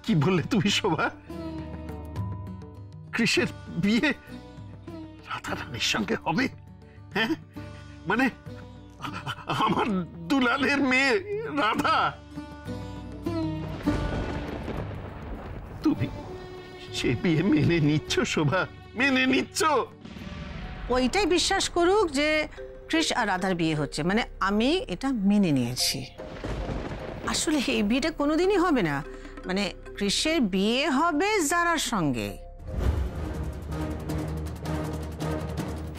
কি বললে তুমি শোভা? কৃষের বিয়ে রাধা রানীর সঙ্গে হবে? হ্যাঁ, মানে আমার দুলালের মেয়ে রাধা? তুমি সে বিয়ে মেনে নিচ্ছ শোভা? মেনে নিচ্ছ? ওইটাই বিশ্বাস করুক যে কৃষ আর রাধার বিয়ে হচ্ছে, মানে আমি এটা মেনে নিয়েছি। আসলে এই বিয়েটা কোনোদিনই হবে না, মানে কৃষের বিয়ে হবে জারার সঙ্গে।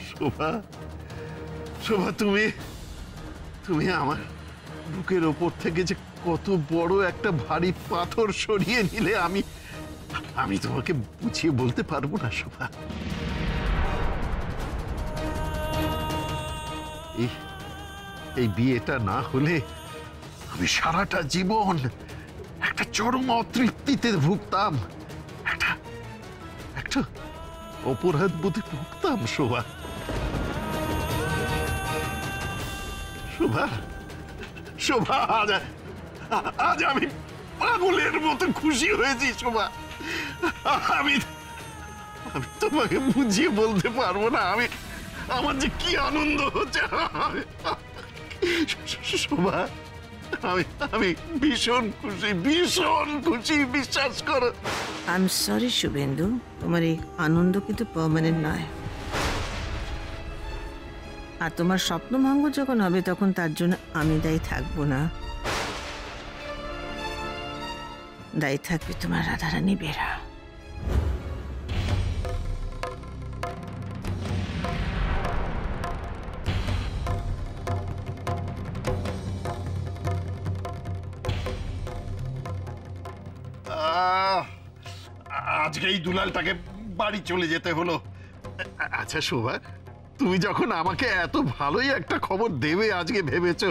শোভা, শোভা, তুমি আমার বুকের ওপর থেকে যে কত বড় একটা ভারী পাথর সরিয়ে নিলে আমি তোমাকে বুঝিয়ে বলতে পারবো না শোভা। এই বিয়েটা না হলে আমি সারাটা জীবন একটা চরম অতৃপ্তিতে ভুগতাম, একটা অপরাধ বোধে ভুগতাম শোভা। শোভা, শোভা, আজ আমি পাগলের মতো খুশি হয়েছি শোভা। আমি তোমাকে বুঝিয়ে বলতে পারবো না আমার যে কি আনন্দ হচ্ছে শোভা। আমি ভীষণ খুশি, বিশ্বাস করো। আই এম সরি শুভেন্দু, তোমার এই আনন্দ কিন্তু পার্মানেন্ট নয়। আর তোমার স্বপ্নভঙ্গ যখন হবে তখন তার জন্য আমি দায়ী থাকবো না, দায়ী থাকবে তোমার রাধারানী বেরা। আজকে এই দুলালটাকে বাড়ি চলে যেতে হলো। আচ্ছা শোভা, তুমি যখন আমাকে এত ভালোই একটা খবর দেবে আজকে ভেবেছো,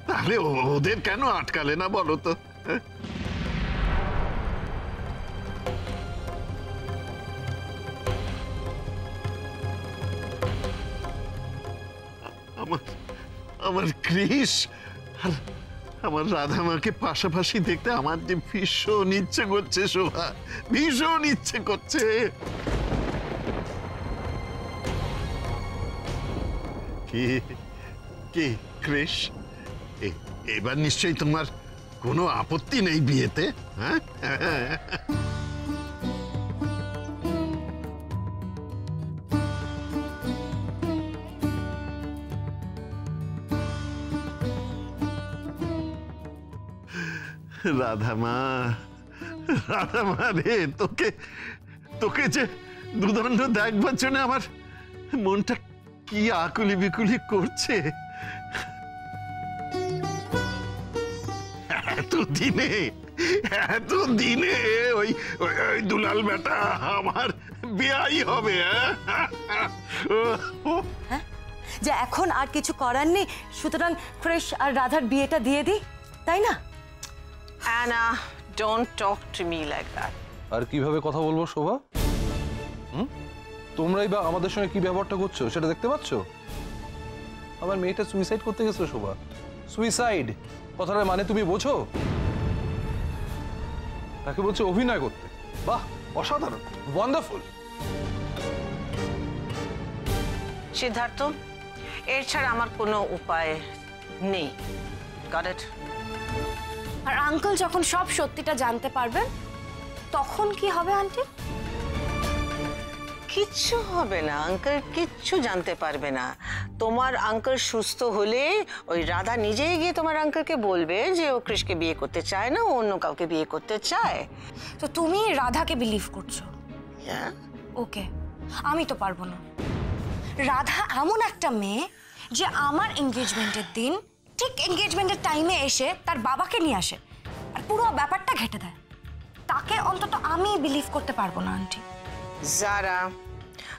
তাহলে ওদের কেন আটকালে না বলো তো? আমার কৃষ আর আমার রাধামাকে পাশাপাশি দেখতে আমার যে ভীষণ ইচ্ছে করছে শোভা, ভীষণ ইচ্ছে করছে। কি কৃষ, এবার নিশ্চয়ই তোমার কোনো আপত্তি নেই বিয়েতে? হ্যাঁ, রাধামা রে, তোকে যে দুদণ্ড দেখবার জন্য আমার মনটা কি আকুলি বিকুলি করছে। এতদিনে ওই দুলাল বেটা আমার বিয়াই হবে। যে এখন আর কিছু করার নেই, সুতরাং কৃষ আর রাধার বিয়েটা দিয়ে দিই, তাই না? Anna, don't talk to me like that. আর কিভাবে কথা বলবো শোভা? তোমরাই বা আমাদের সঙ্গে কি ব্যবহারটা করছো সেটা দেখতে পাচ্ছ? আমার মেয়েটা সুইসাইড করতে গেছে শোভা, সুইসাইড কথাটার মানে তুমি বোঝো? তাকে বলছে অভিনয় করতে। বাহ, অসাধারণ, ওয়ান্ডারফুল। সিদ্ধার্থ, এর ছাড়া আমার কোনো উপায় নেই। Got it? আর আঙ্কেল যখন সব সত্যিটা জানতে পারবেন তখন কি হবে আন্টি? কিচ্ছু হবে না, আঙ্কেল কিচ্ছু জানতে পারবে না। তোমার আঙ্কেল সুস্থ হলে ওই রাধা নিজেই গিয়ে তোমার আঙ্কেলকে বলবে যে ও কৃষকে বিয়ে করতে চায় না, ও অন্য কাউকে বিয়ে করতে চায়। তো তুমি রাধাকে বিলিভ করছো? হ্যাঁ। ওকে, আমি তো পারবো না। রাধা এমন একটা মেয়ে যে আমার এনগেজমেন্টের দিন ঠিক এনগেজমেন্টের টাইমে এসে তার বাবাকে নিয়ে আসে আর পুরো ব্যাপারটা ঘেঁটে দেয়। তাকে অন্তত আমি বিলিভ করতে পারবো না আন্টি। যারা,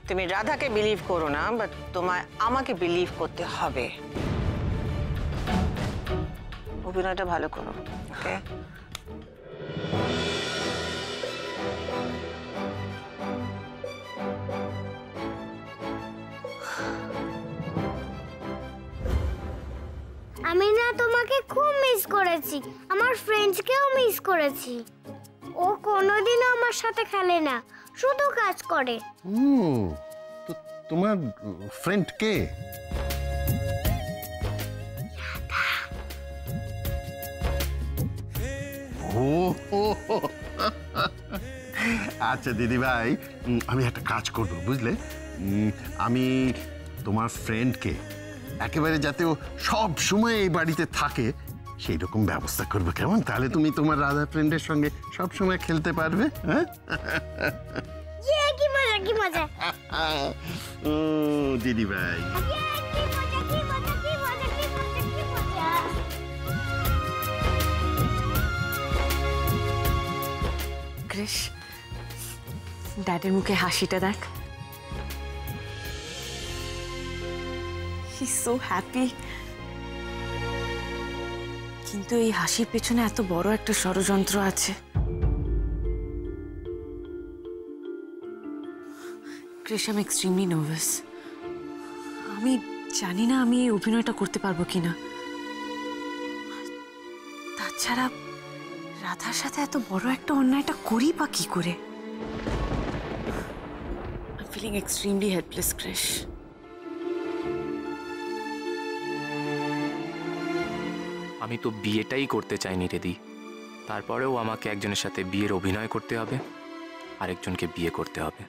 তুমি রাধাকে বিলিভ করো না, বাট তোমায় আমাকে বিলিভ করতে হবে। অভিনয়টা ভালো করো, ওকে? আমি না তোমাকে খুব মিস করেছি, আমার ফ্রেন্ডসকেও মিস করেছি। ও কোনোদিনও আমার সাথে খেলে না, শুধু কাজ করে। তো তোমার ফ্রেন্ড কে? ও আচ্ছা দিদি ভাই, আমি একটা কাজ করব বুঝলে, আমি তোমার ফ্রেন্ডকে একেবারে যাতে ও সব সময় এই বাড়িতে থাকে সেই রকম ব্যবস্থা করবো, কেমন? তাহলে তুমি তোমার রাধা ফ্রেন্ডের সঙ্গে সব সময় খেলতে পারবে। হ্যাঁ, কি মজা কি মজা। ও দিদি ভাই, ক্রিশ, ড্যাডের মুখে হাসিটা দেখ। He is so happy. কিন্তু এই হাসির পেছনে এত বড় একটা ষড়যন্ত্র আছে। Krish, I am extremely nervous. আমি জানি না আমি এই অভিনয়টা করতে পারবো কিনা। তাছাড়া রাধার সাথে এত বড় একটা অন্যায়টা করি বা কি করে? I am feeling extremely helpless, Krish. আমি তো বিয়েটাই করতে চাইনি রেদি, তারপরেও আমাকে একজনের সাথে বিয়ের অভিনয় করতে হবে, আরেকজনকে বিয়ে করতে হবে।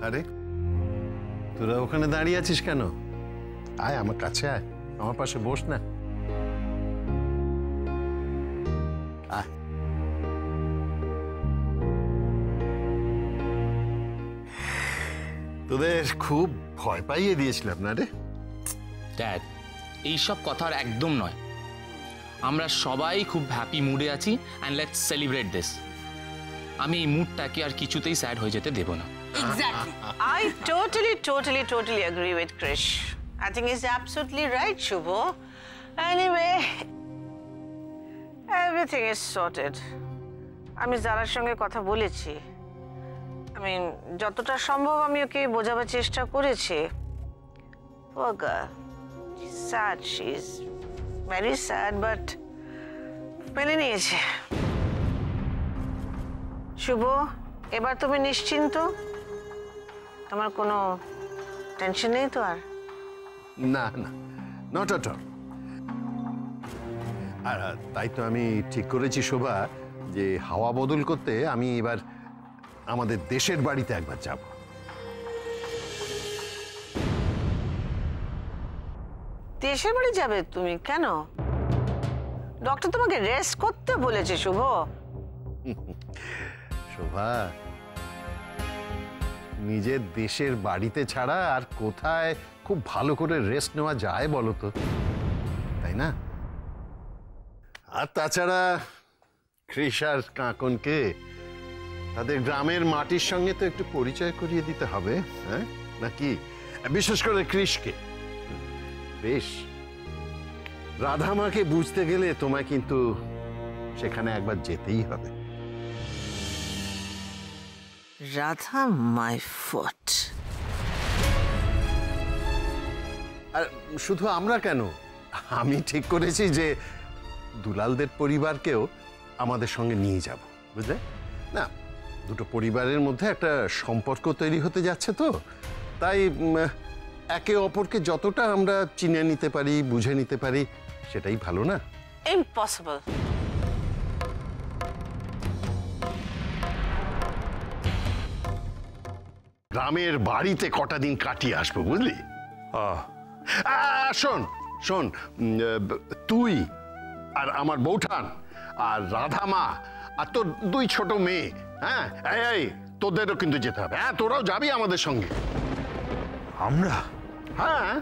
আরে তোরা ওখানে দাঁড়িয়ে আছিস কেন? আয় আমার কাছে, আয় আমার পাশে বস না। আয়। তোদের খুব ভয় পাইয়ে দিয়েছিলাম না রে? ড্যাড, এইসব কথা আর একদম নয়। আমরা সবাই খুব হ্যাপি মুডে আছি, অ্যান্ড লেটস সেলিব্রেট দিস। আমি এই মুডটাকে আর কিছুতেই স্যাড হয়ে যেতে দেব না। Exactly. I totally agree with Krish. I think he's absolutely right, Shubho. Anyway, everything is sorted. আমি যারার সঙ্গে কথা বলেছি, যতটা সম্ভব আমি ওকে বোঝাবার চেষ্টা করেছি। Poor girl. She's sad. She's very sad, but মেনে নিয়েছে। শুভ, এবার তুমি নিশ্চিন্ত? তোমার কোনো টেনশন নেই তো আর? না না, নট অট অল। আর তাই তো আমি ঠিক করেছি শোভা, যে হাওয়া বদল করতে আমি এবার আমাদের দেশের বাড়িতে একবার যাব। দেশের বাড়ি যাবে তুমি? কেন? ডক্টর তোমাকে রেস্ট করতে বলেছে শুভ। শোভা, নিজের দেশের বাড়িতে ছাড়া আর কোথায় খুব ভালো করে রেস্ট নেওয়া যায় বলো তো, তাই না? আর তাছাড়া কৃষ আর কাঁকনকে তাদের গ্রামের মাটির সঙ্গে তো একটু পরিচয় করিয়ে দিতে হবে, হ্যাঁ নাকি? বিশেষ করে কৃষকে। বেশ, রাধামাকে বুঝতে গেলে তোমায় কিন্তু সেখানে একবার যেতেই হবে। Radha my foot. আর শুধু আমরা কেন, আমি ঠিক করেছি যে দুলালদের পরিবারকেও আমাদের সঙ্গে নিয়ে যাব, বুঝলে না? দুটো পরিবারের মধ্যে একটা সম্পর্ক তৈরি হতে যাচ্ছে, তো তাই একে অপরকে যতটা আমরা চিনে নিতে পারি, বুঝে নিতে পারি, সেটাই ভালো না? ইম্পসিবল। গ্রামের বাড়িতে কটা দিন কাটিয়ে আসবো, বুঝলি? শোন শোন, তুই আর আমার বৌঠান আর রাধা মা আর তোর দুই ছোট মেয়ে, হ্যাঁ এই তোদেরও কিন্তু যেতে হবে। হ্যাঁ, তোরাও যাবি আমাদের সঙ্গে। আমরা? হ্যাঁ,